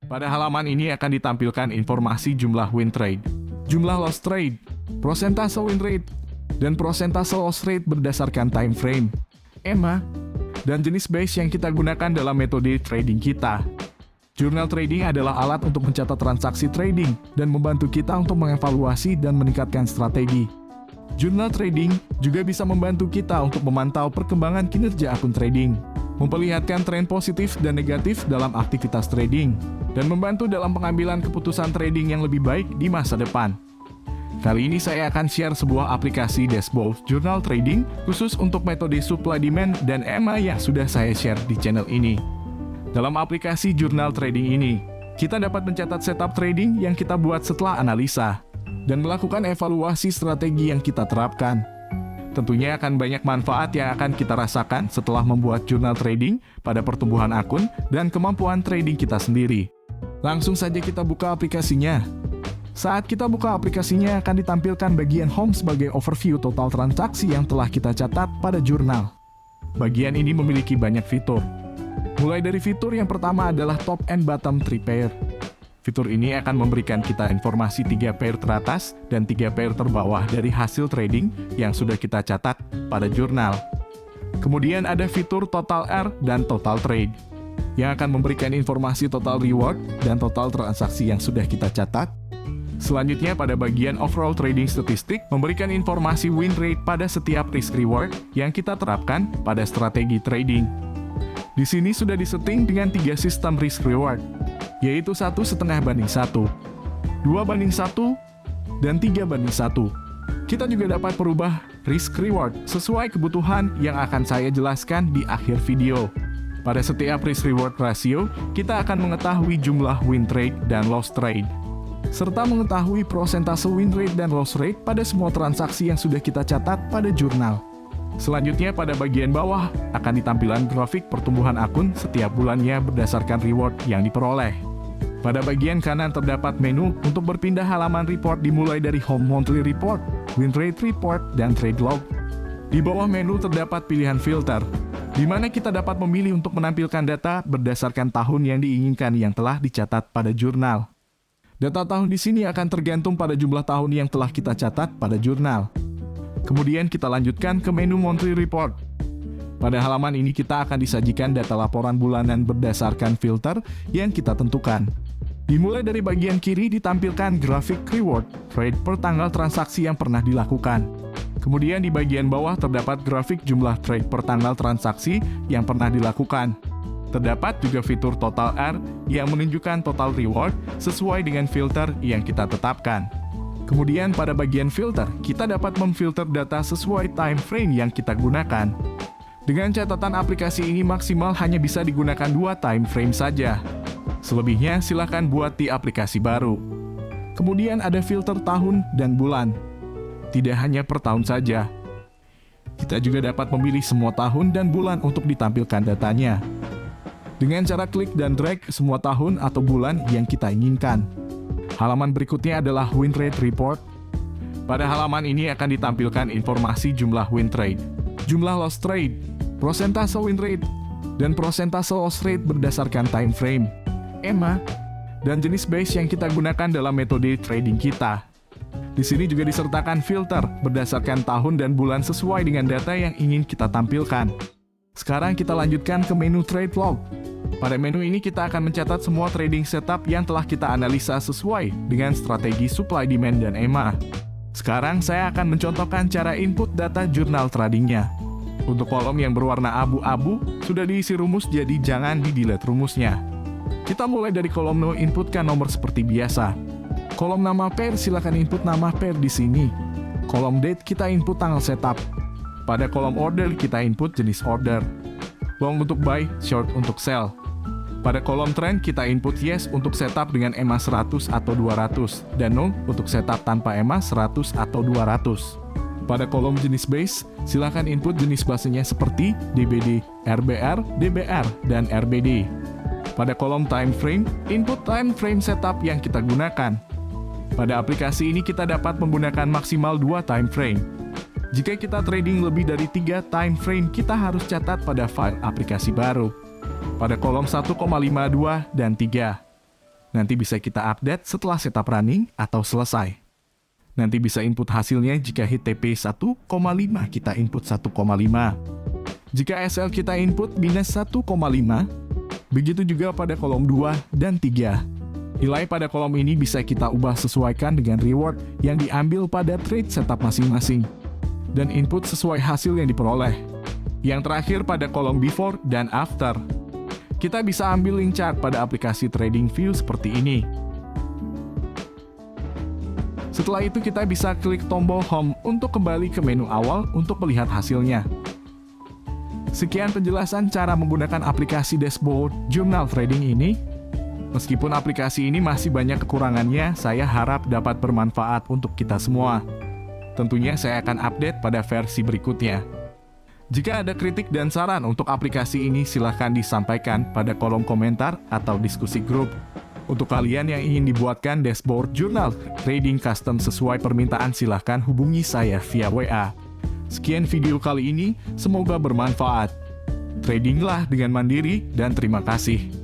Pada halaman ini akan ditampilkan informasi jumlah win trade, jumlah loss trade, prosentase win rate, dan prosentase loss rate berdasarkan time frame, EMA, dan jenis base yang kita gunakan dalam metode trading kita. Jurnal trading adalah alat untuk mencatat transaksi trading dan membantu kita untuk mengevaluasi dan meningkatkan strategi. Jurnal trading juga bisa membantu kita untuk memantau perkembangan kinerja akun trading, memperlihatkan tren positif dan negatif dalam aktivitas trading, dan membantu dalam pengambilan keputusan trading yang lebih baik di masa depan. Kali ini saya akan share sebuah aplikasi dashboard jurnal trading khusus untuk metode supply demand dan EMA yang sudah saya share di channel ini. Dalam aplikasi jurnal trading ini, kita dapat mencatat setup trading yang kita buat setelah analisa, dan melakukan evaluasi strategi yang kita terapkan. Tentunya akan banyak manfaat yang akan kita rasakan setelah membuat jurnal trading pada pertumbuhan akun dan kemampuan trading kita sendiri. Langsung saja kita buka aplikasinya. Saat kita buka aplikasinya akan ditampilkan bagian home sebagai overview total transaksi yang telah kita catat pada jurnal. Bagian ini memiliki banyak fitur. Mulai dari fitur yang pertama adalah top and bottom 3 pair. Fitur ini akan memberikan kita informasi 3 pair teratas dan 3 pair terbawah dari hasil trading yang sudah kita catat pada jurnal. Kemudian ada fitur total R dan total trade, yang akan memberikan informasi total reward dan total transaksi yang sudah kita catat. Selanjutnya pada bagian overall trading statistik memberikan informasi win rate pada setiap risk reward yang kita terapkan pada strategi trading. Di sini sudah disetting dengan 3 sistem risk reward, yaitu 1,5 banding 1, 2 banding 1, dan 3 banding 1. Kita juga dapat merubah risk reward sesuai kebutuhan yang akan saya jelaskan di akhir video. Pada setiap risk reward ratio, kita akan mengetahui jumlah win trade dan loss trade, serta mengetahui prosentase win rate dan loss rate pada semua transaksi yang sudah kita catat pada jurnal. Selanjutnya pada bagian bawah akan ditampilkan grafik pertumbuhan akun setiap bulannya berdasarkan reward yang diperoleh. Pada bagian kanan terdapat menu untuk berpindah halaman report dimulai dari Home Monthly Report, Win Rate Report, dan Trade Log. Di bawah menu terdapat pilihan filter, di mana kita dapat memilih untuk menampilkan data berdasarkan tahun yang diinginkan yang telah dicatat pada jurnal. Data tahun di sini akan tergantung pada jumlah tahun yang telah kita catat pada jurnal. Kemudian kita lanjutkan ke menu Monthly Report. Pada halaman ini kita akan disajikan data laporan bulanan berdasarkan filter yang kita tentukan. Dimulai dari bagian kiri ditampilkan grafik reward trade per tanggal transaksi yang pernah dilakukan. Kemudian di bagian bawah terdapat grafik jumlah trade per tanggal transaksi yang pernah dilakukan. Terdapat juga fitur total R yang menunjukkan total reward sesuai dengan filter yang kita tetapkan. Kemudian pada bagian filter, kita dapat memfilter data sesuai time frame yang kita gunakan. Dengan catatan aplikasi ini maksimal hanya bisa digunakan 2 time frame saja. Selebihnya silakan buat di aplikasi baru. Kemudian ada filter tahun dan bulan. Tidak hanya per tahun saja. Kita juga dapat memilih semua tahun dan bulan untuk ditampilkan datanya, dengan cara klik dan drag semua tahun atau bulan yang kita inginkan. Halaman berikutnya adalah Win Rate Report. Pada halaman ini akan ditampilkan informasi jumlah win trade, jumlah loss trade, prosentase win rate, dan prosentase loss rate berdasarkan time frame, EMA, dan jenis base yang kita gunakan dalam metode trading kita. Di sini juga disertakan filter berdasarkan tahun dan bulan sesuai dengan data yang ingin kita tampilkan. Sekarang kita lanjutkan ke menu Trade Log. Pada menu ini kita akan mencatat semua trading setup yang telah kita analisa sesuai dengan strategi supply demand dan EMA. Sekarang saya akan mencontohkan cara input data jurnal tradingnya. Untuk kolom yang berwarna abu-abu sudah diisi rumus, jadi jangan di-delete rumusnya. Kita mulai dari kolom no, inputkan nomor seperti biasa. Kolom nama pair silakan input nama pair di sini. Kolom date kita input tanggal setup. Pada kolom order kita input jenis order. Long untuk buy, short untuk sell. Pada kolom trend kita input yes untuk setup dengan EMA 100 atau 200 dan no untuk setup tanpa EMA 100 atau 200. Pada kolom jenis base, silakan input jenis basenya seperti DBD, RBR, DBR, dan RBD. Pada kolom time frame, input time frame setup yang kita gunakan. Pada aplikasi ini kita dapat menggunakan maksimal 2 time frame. Jika kita trading lebih dari 3 time frame, kita harus catat pada file aplikasi baru. Pada kolom 1,52 dan 3. Nanti bisa kita update setelah setup running atau selesai. Nanti bisa input hasilnya jika hit TP 1,5 kita input 1,5. Jika SL kita input minus 1,5, begitu juga pada kolom 2 dan 3. Nilai pada kolom ini bisa kita ubah sesuaikan dengan reward yang diambil pada trade setup masing-masing. Dan input sesuai hasil yang diperoleh. Yang terakhir pada kolom before dan after. Kita bisa ambil link chart pada aplikasi TradingView seperti ini. Setelah itu kita bisa klik tombol home untuk kembali ke menu awal untuk melihat hasilnya. Sekian penjelasan cara menggunakan aplikasi dashboard jurnal trading ini. Meskipun aplikasi ini masih banyak kekurangannya, saya harap dapat bermanfaat untuk kita semua. Tentunya saya akan update pada versi berikutnya. Jika ada kritik dan saran untuk aplikasi ini, silahkan disampaikan pada kolom komentar atau diskusi grup. Untuk kalian yang ingin dibuatkan dashboard jurnal trading custom sesuai permintaan, silahkan hubungi saya via WA. Sekian video kali ini, semoga bermanfaat. Tradinglah dengan mandiri dan terima kasih.